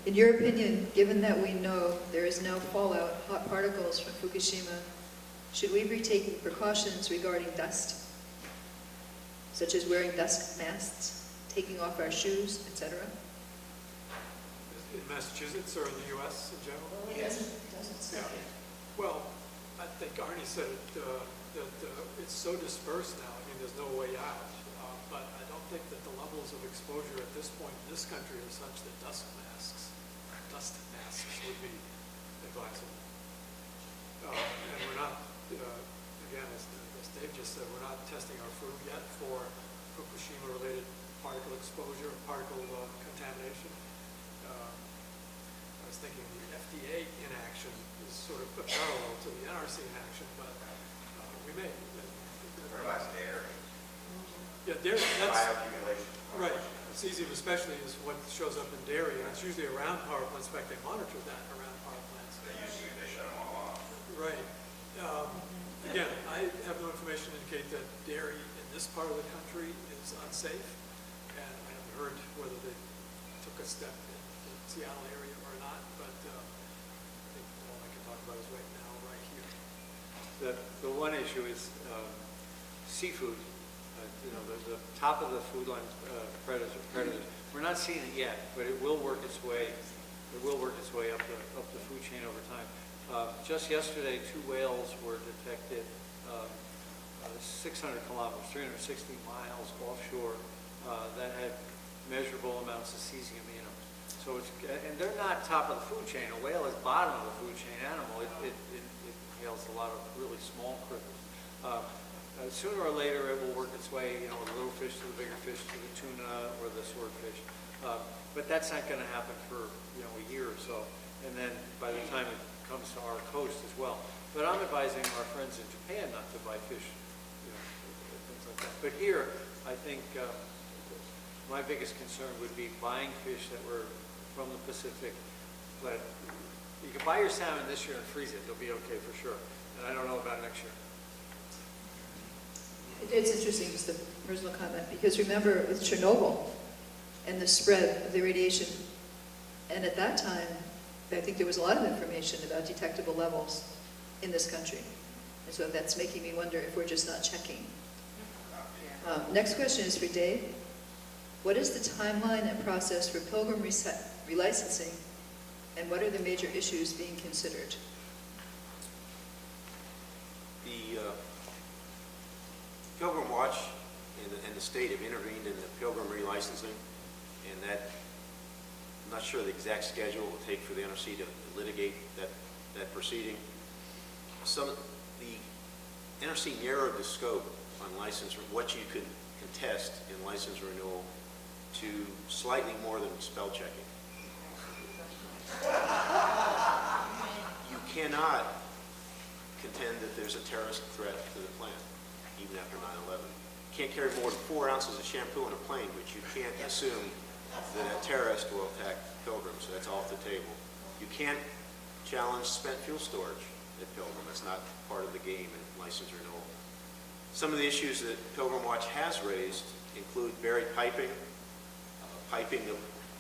In your opinion, given that we know there is no fallout, hot particles from Fukushima, should we be taking precautions regarding dust, such as wearing dust masks, taking off our shoes, etc.? In Massachusetts or in the U.S. in general? Well, it doesn't say Yeah. it. Well, I think Arnie said it, that it's so dispersed now. I mean, there's no way out. But I don't think that the levels of exposure at this point in this country are such that dust masks would be advisable. And we're not, again, as Dave just said, we're not testing our food yet for Fukushima-related particle exposure, particle contamination. I was thinking the FDA inaction is sort of a parallel to the NRC inaction, but we may. What about dairy? Yeah, dairy, that's Bioaccumulation. right. It's easy, especially is what shows up in dairy, and it's usually around power plants. In fact, they monitor that around power plants. They shut them all off. Right. Again, I have no information to indicate that dairy in this part of the country is unsafe, and I haven't heard whether they took a step in the Seattle area or not, but I think all I can talk about is right now, right here. The one issue is seafood. The top of the food line predators. We're not seeing it yet, but it will work its way. It will work its way up the food chain over time. Just yesterday, 2 whales were detected 600 kilometers, 360 miles offshore, that had measurable amounts of cesium in them. So and they're not top of the food chain. A whale is bottom of the food chain animal. It inhales a lot of really small critters. Sooner or later, it will work its way, the little fish to the bigger fish, to the tuna or the swordfish. But that's not going to happen for, a year or so. And then by the time it comes to our coast as well. But I'm advising our friends in Japan not to buy fish, things like that. But here, I think my biggest concern would be buying fish that were from the Pacific. But you can buy your salmon this year and freeze it. It'll be okay for sure. And I don't know about next year. It's interesting, just a personal comment, because remember with Chernobyl and the spread of the radiation, and at that time, I think there was a lot of information about detectable levels in this country. And so that's making me wonder if we're just not checking. Next question is for Dave. What is the timeline and process for Pilgrim relicensing, and what are the major issues being considered? The Pilgrim Watch and the state have intervened in the Pilgrim relicensing, and that, I'm not sure the exact schedule it will take for the NRC to litigate that proceeding. The NRC narrowed the scope on license, what you could contest in license renewal, to slightly more than spell checking. You cannot contend that there's a terrorist threat to the plant, even after 9/11. You can't carry more than 4 ounces of shampoo in a plane, but you can't assume that a terrorist will attack Pilgrim, so that's off the table. You can't challenge spent fuel storage at Pilgrim. It's not part of the game in license renewal. Some of the issues that Pilgrim Watch has raised include buried piping.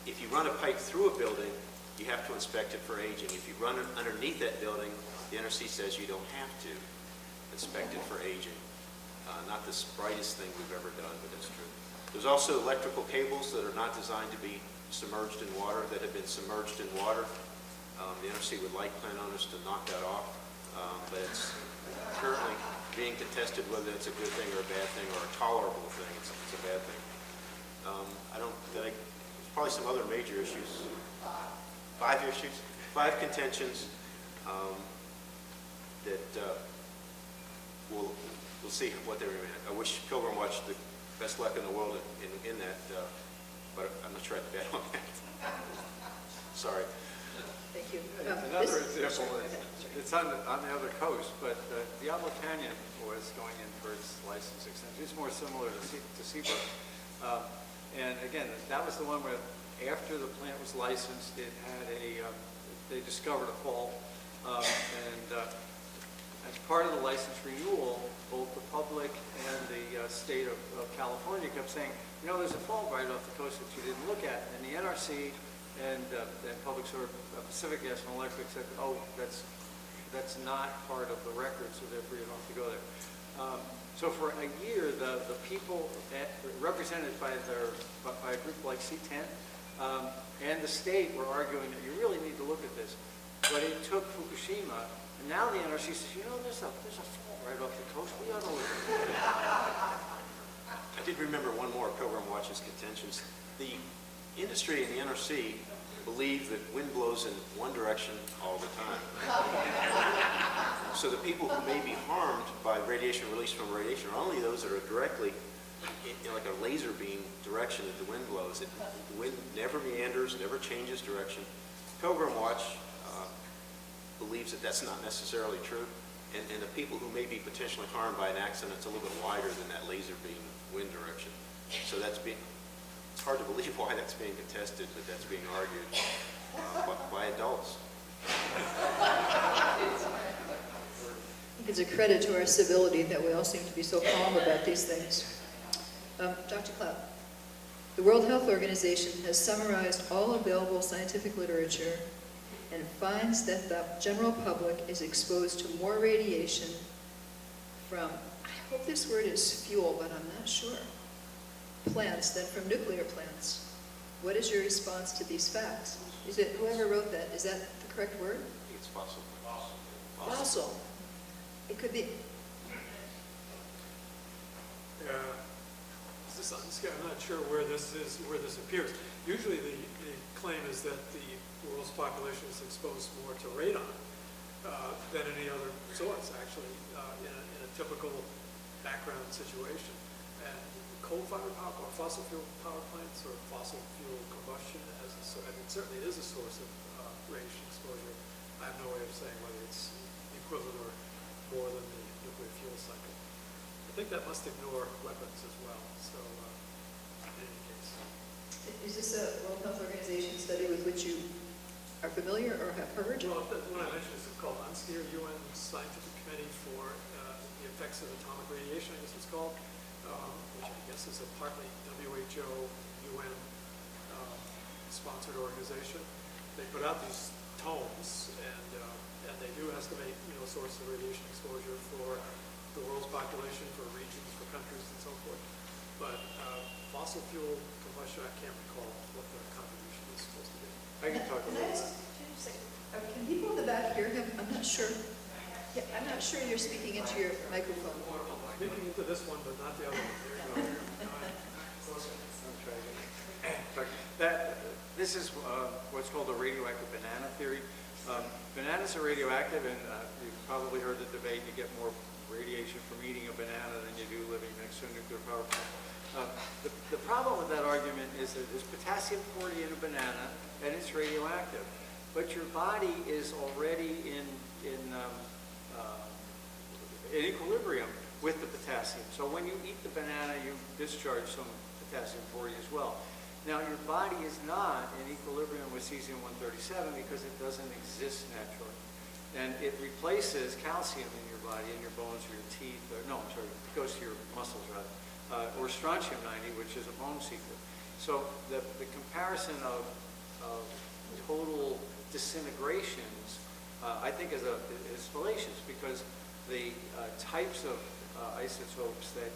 If you run a pipe through a building, you have to inspect it for aging. If you run it underneath that building, the NRC says you don't have to inspect it for aging. Not the brightest thing we've ever done, but it's true. There's also electrical cables that are not designed to be submerged in water, that have been submerged in water. The NRC would like plant owners to knock that off, but it's currently being contested whether it's a good thing or a bad thing or a tolerable thing. It's a bad thing. There's probably some other major issues. 5 issues, 5 contentions that we'll see what they remain. I wish Pilgrim Watch the best luck in the world in that, but I'm not sure I bet on that. Sorry. Thank you. Another example, it's on the other coast, but Diablo Canyon was going in for its license extension. It's more similar to Seabrook. And again, that was the one where after the plant was licensed, it had they discovered a fault. As part of the license renewal, both the public and the state of California kept saying, there's a fault right off the coast that you didn't look at. And the NRC And Public Service, Pacific Gas and Electric said, oh, that's not part of the record, so therefore you don't have to go there. So for a year, the people represented by a group like C10 and the state were arguing that you really need to look at this. But it took Fukushima, and now the NRC says, you know, there's a fault right off the coast. We ought to look at it. I did remember one more of Pilgrim Watch's contentions. The industry and the NRC believe that wind blows in one direction all the time. So the people who may be harmed by radiation released from radiation are only those that are directly in like a laser beam direction that the wind blows. The wind never meanders, never changes direction. Pilgrim Watch believes that that's not necessarily true. And the people who may be potentially harmed by an accident, it's a little bit wider than that laser beam wind direction. So it's hard to believe why that's being contested, but that's being argued by adults. I think it's a credit to our civility that we all seem to be so calm about these things. Dr. Cloud, the World Health Organization has summarized all available scientific literature and finds that the general public is exposed to more radiation from, I hope this word is fuel, but I'm not sure, plants than from nuclear plants. What is your response to these facts? Is it, whoever wrote that, is that the correct word? I think it's fossil. Fossil. It could be. Yeah. I'm not sure where this appears. Usually the claim is that the world's population is exposed more to radon than any other source, actually, in a typical background situation. And coal-fired power, or fossil fuel power plants, or fossil fuel combustion, certainly is a source of radiation exposure. I have no way of saying whether it's equivalent or more than the nuclear fuel cycle. I think that must ignore weapons as well. So, in any case. Is this a World Health Organization study with which you are familiar or have heard? Well, the one I mentioned is called UNSCEAR, UN Scientific Committee for the Effects of Atomic Radiation, I guess it's called, which I guess is a partly WHO, UN sponsored organization. They put out these tomes, and they do estimate, sources of radiation exposure for the world's population, for regions, for countries, and so forth. But fossil fuel combustion, I can't recall what the contribution is supposed to be. I can talk a Can I little ask, bit. can people in the back hear him? I'm not sure. Yeah, I'm not sure you're speaking into your microphone. Speaking into this one, but not the other one. There you go. This is what's called the radioactive banana theory. Bananas are radioactive, and you've probably heard the debate, you get more radiation from eating a banana than you do living next to a nuclear power plant. The problem with that argument is that there's potassium-40 in a banana, and it's radioactive. But your body is already in equilibrium with the potassium. So when you eat the banana, you discharge some potassium-40 as well. Now, your body is not in equilibrium with cesium-137 because it doesn't exist naturally. And it replaces calcium in your body, in your bones or your teeth, it goes to your muscles rather, or strontium-90, which is a bone secret. So the comparison of total disintegrations, I think is fallacious, because the types of isotopes that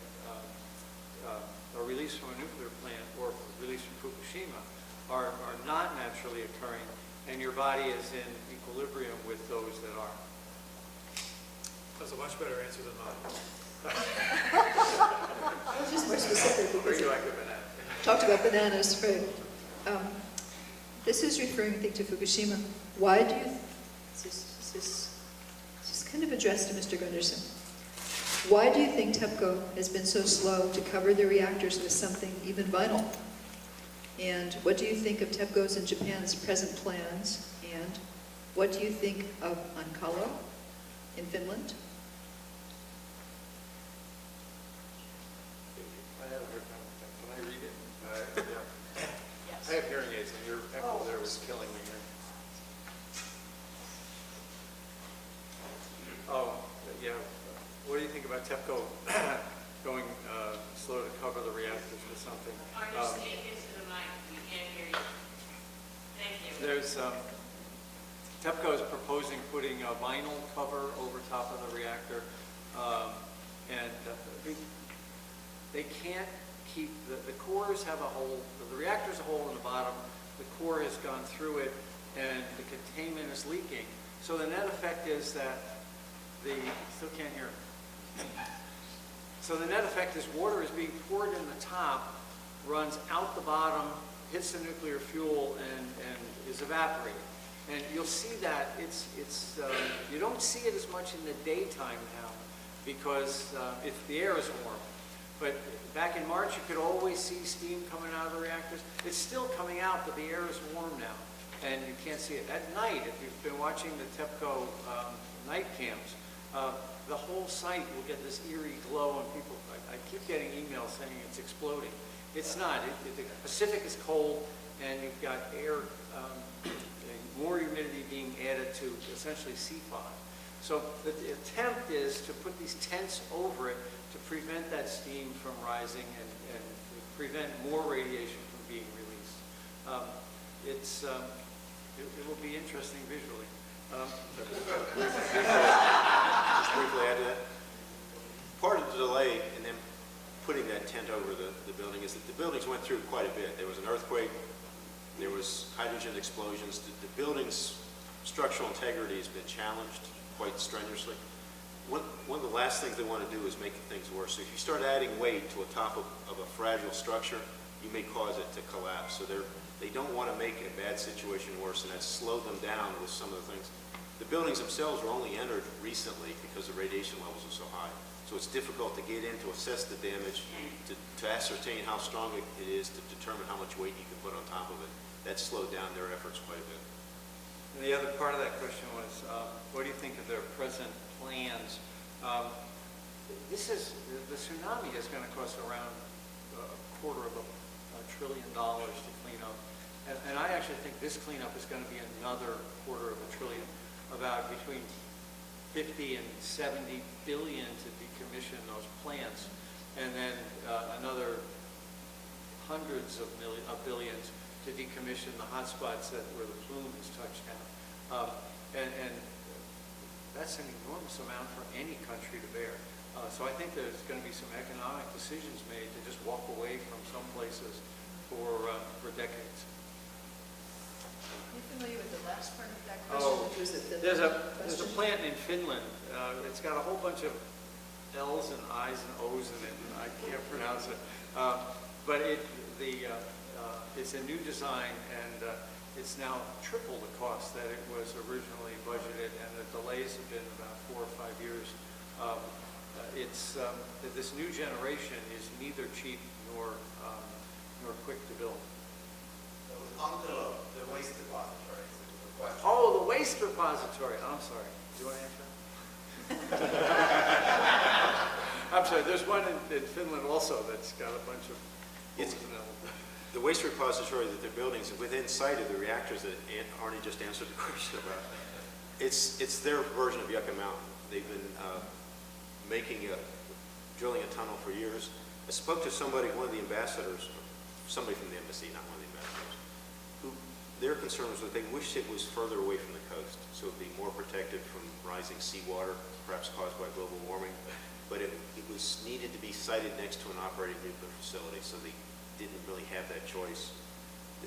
are released from a nuclear plant or released from Fukushima are not naturally occurring, and your body is in equilibrium with those that are. That's a much better answer than mine. I was just more specific because you Radioactive banana. talked about bananas, right? This is referring, I think, to Fukushima. Why do you, this is kind of addressed to Mr. Gunderson. Why do you think TEPCO has been so slow to cover their reactors with something even vital? And what do you think of TEPCO's and Japan's present plans? And what do you think of Onkalo in Finland? I have a hard time with that. Can I read it? Yeah. I have hearing aids, and your echo there was killing me here. Oh, yeah. What do you think about TEPCO going slow to cover the reactors with something? Arnie, speak into the mic. We can't hear you. Thank because TEPCO is proposing putting a vinyl cover over top of the reactor, and they can't keep, the cores have a hole, the reactor's a hole in the bottom, the core has gone through it, and the containment is leaking. So the net effect is that still can't hear me. So the net effect is water is being poured in the top, runs out the bottom, hits the nuclear fuel, and is evaporated. And you'll see that you don't see it as much in the daytime now because the air is warm. But back in March, you could always see steam coming out of the reactors. It's still coming out, but the air is warm now, and you can't see it. At night, if you've been watching the TEPCO night cams, the whole site will get this eerie glow, and people, I keep getting emails saying it's exploding. It's not. The Pacific is cold, and you've got air, more humidity being added to essentially sea fog. So the attempt is to put these tents over it to prevent that steam from rising and prevent more radiation from being released. It will be interesting visually. Just briefly add to that. Part of the delay in them putting that tent over the building is that the buildings went through quite a bit. There was an earthquake, there was hydrogen explosions. The building's structural integrity has been challenged quite strenuously. One of the last things they want to do is make things worse. So if you start adding weight to a top of a fragile structure, you may cause it to collapse. So they don't want to make a bad situation worse, and that's slowed them down with some of the things. The buildings themselves were only entered recently because the radiation levels are so high. So it's difficult to get in to assess the damage, to ascertain how strong it is, to determine how much weight you can put on top of it. That slowed down their efforts quite a bit. And the other part of that question was, what do you think of their present plans? The tsunami is going to cost around $250 billion to clean up. And I actually think this cleanup is going to be another $250 billion, about between 50 and 70 billion to decommission those plants, and then another hundreds of billions to decommission the hotspots where the plume has touched down. And that's an enormous amount for any country to bear. So I think there's going to be some economic decisions made to just walk away from some places for decades. Are you familiar with the last part of that Oh, question, which was the there's question? a plant in Finland. It's got a whole bunch of L's and I's and O's in it, and I can't pronounce it. But it's a new design, and it's now triple the cost that it was originally budgeted, and the delays have been about 4 or 5 years. This new generation is neither cheap nor quick to build. It was under the waste depository. Oh, the waste repository. I'm sorry. Do you want to answer that? I'm sorry. There's one in Finland also that's got a bunch of. It's the waste repository that they're building is within sight of the reactors that Arnie just answered the question about. It's their version of Yucca Mountain. They've been drilling a tunnel for years. I spoke to somebody, one of the ambassadors, somebody from the embassy, not one of the ambassadors, who their concern was that they wished it was further away from the coast, so it would be more protected from rising seawater, perhaps caused by global warming. But it was needed to be sited next to an operating nuclear facility, so they didn't really have that choice.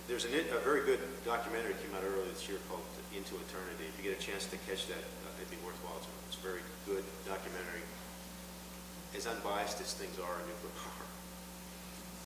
There's a very good documentary that came out earlier this year called Into Eternity. If you get a chance to catch that, it'd be worthwhile. It's a very good documentary, as unbiased as things are in nuclear power.